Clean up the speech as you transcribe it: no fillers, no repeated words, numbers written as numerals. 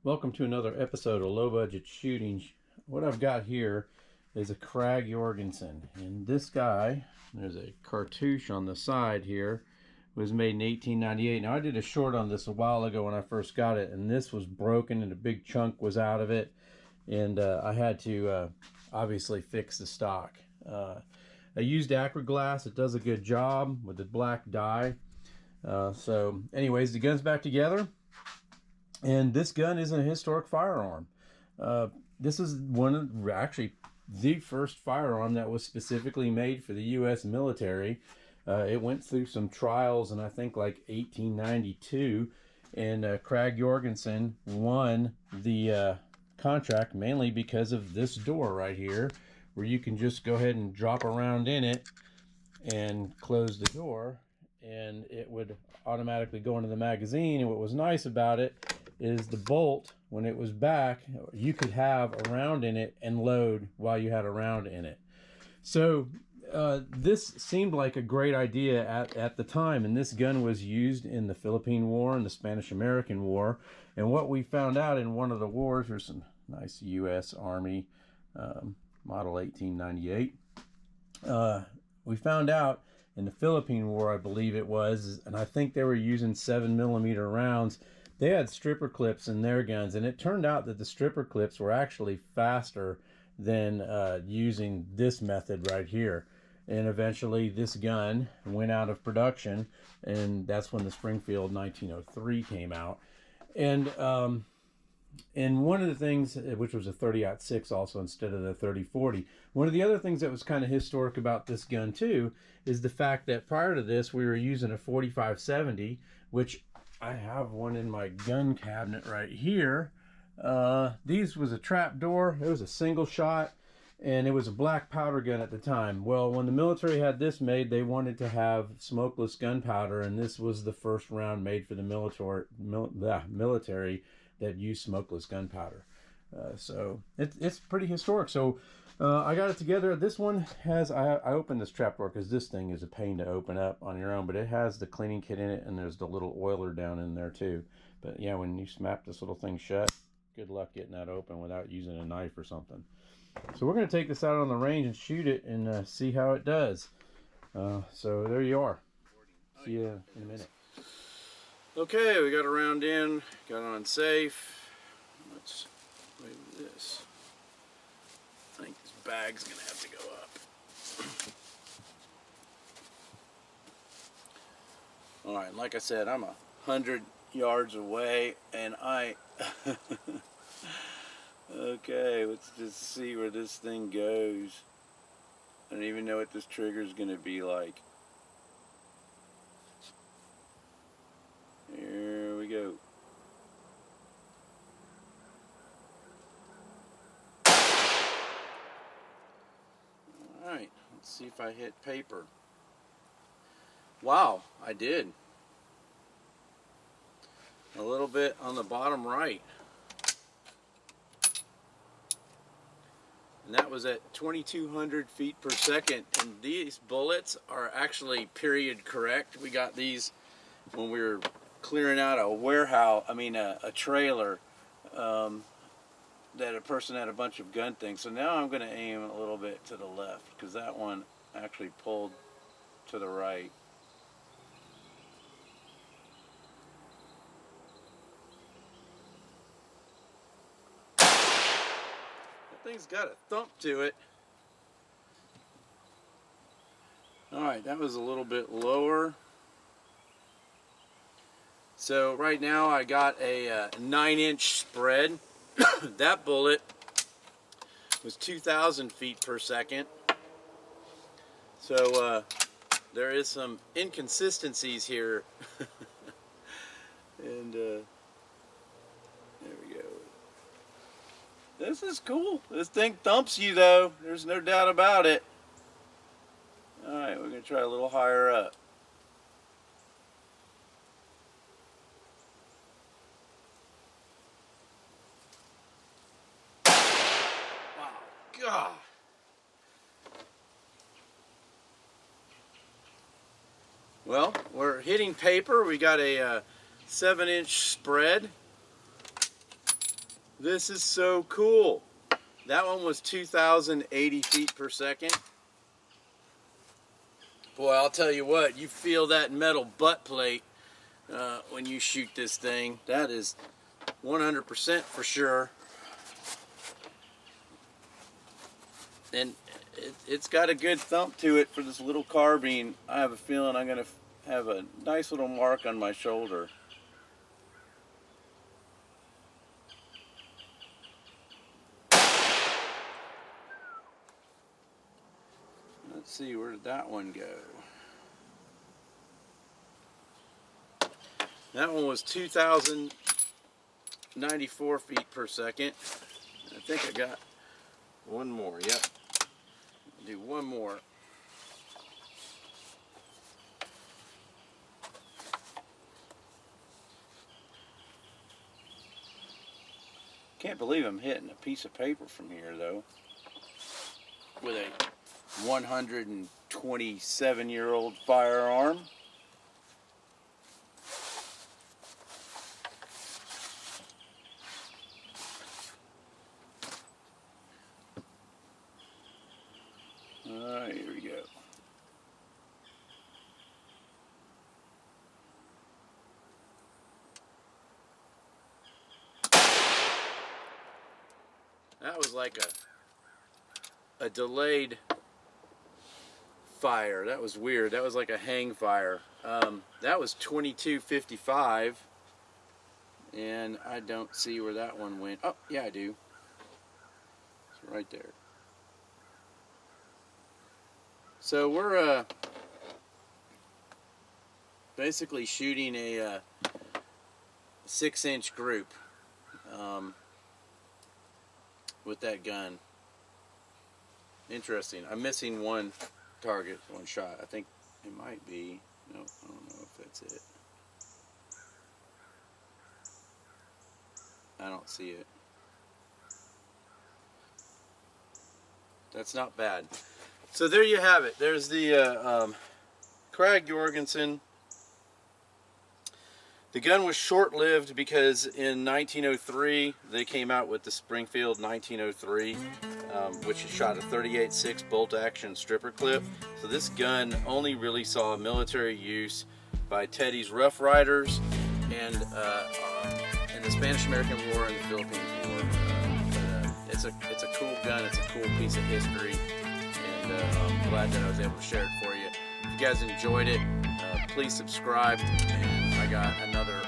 Welcome to another episode of Low Budget Shooting. What I've got here is a Krag Jorgensen, and this guy, there's a cartouche on the side here, was made in 1898. Now I did a short on this a while ago when I first got it, and this was broken and a big chunk was out of it, and I had to obviously fix the stock. I used Acraglass. It does a good job with the black dye. So anyways, the gun's back together. And this gun isn't a historic firearm. This is actually the first firearm that was specifically made for the U.S. military. It went through some trials in I think like 1892, and Krag Jorgensen won the contract mainly because of this door right here, where you can just go ahead and drop a round in it and close the door, and it would automatically go into the magazine. And what was nice about it is the bolt, when it was back, you could have a round in it and load while you had a round in it. So this seemed like a great idea at the time, and this gun was used in the Philippine War and the Spanish-American War. And what we found out in one of the wars, there's some nice U.S. Army model 1898. We found out in the Philippine War, I believe it was, and I think they were using 7mm rounds. They had stripper clips in their guns, and it turned out that the stripper clips were actually faster than using this method right here. And eventually this gun went out of production, and that's when the Springfield 1903 came out. And one of the things, which was a 30-06 also instead of the 30-40, one of the other things that was kind of historic about this gun too is the fact that prior to this we were using a 45-70, which I have one in my gun cabinet right here. These was a trap door. It was a single shot, and it was a black powder gun at the time. Well, when the military had this made, they wanted to have smokeless gunpowder, and this was the first round made for the military that used smokeless gunpowder. So it's pretty historic. So I got it together. This one has, I opened this trapdoor because this thing is a pain to open up on your own, but it has the cleaning kit in it, and there's the little oiler down in there too. But yeah, when you snap this little thing shut, good luck getting that open without using a knife or something. So we're going to take this out on the range and shoot it and see how it does. So there you are. See you in a minute. Okay, we got a round in, got it on safe. Let's move this. I think this bag's gonna have to go up. Alright, like I said, I'm 100 yards away, and okay, let's just see where this thing goes. I don't even know what this trigger is gonna be like. Here we go. Alright, let's see if I hit paper. Wow, I did. A little bit on the bottom right. And that was at 2,200 feet per second. And these bullets are actually period correct. We got these when we were clearing out a warehouse, a trailer, that a person had a bunch of gun things. So now I'm going to aim a little bit to the left, because that one actually pulled to the right. That thing's got a thump to it. Alright, that was a little bit lower. So right now I got a 9-inch spread. That bullet was 2,000 feet per second. So there is some inconsistencies here. And there we go. This is cool. This thing thumps you though. There's no doubt about it. Alright, we're going to try a little higher up. God. Well, we're hitting paper. We got a 7-inch spread. This is so cool. That one was 2,080 feet per second. Boy, I'll tell you what, you feel that metal butt plate when you shoot this thing. That is 100% for sure. And it's got a good thump to it for this little carbine. I have a feeling I'm going to have a nice little mark on my shoulder. Let's see, where did that one go? That one was 2,094 feet per second. I think I got one more. Yep. Do one more. Can't believe I'm hitting a piece of paper from here though. With a 127-year-old firearm. Alright, here we go. That was like a delayed fire. That was weird. That was like a hang fire. That was 2255, and I don't see where that one went. Oh, yeah, I do. It's right there. So we're basically shooting a 6-inch group with that gun. Interesting. I'm missing one target, one shot. I think it might be. No, I don't know if that's it. I don't see it. That's not bad. So there you have it. There's the Krag Jorgensen. The gun was short-lived because in 1903 they came out with the Springfield 1903, which shot a 38.6 bolt-action stripper clip. So this gun only really saw military use by Teddy's Rough Riders and in the Spanish-American War and the Philippines War. It's a cool gun. It's a cool piece of history, and I'm glad that I was able to share it for you. If you guys enjoyed it, please subscribe. And I got another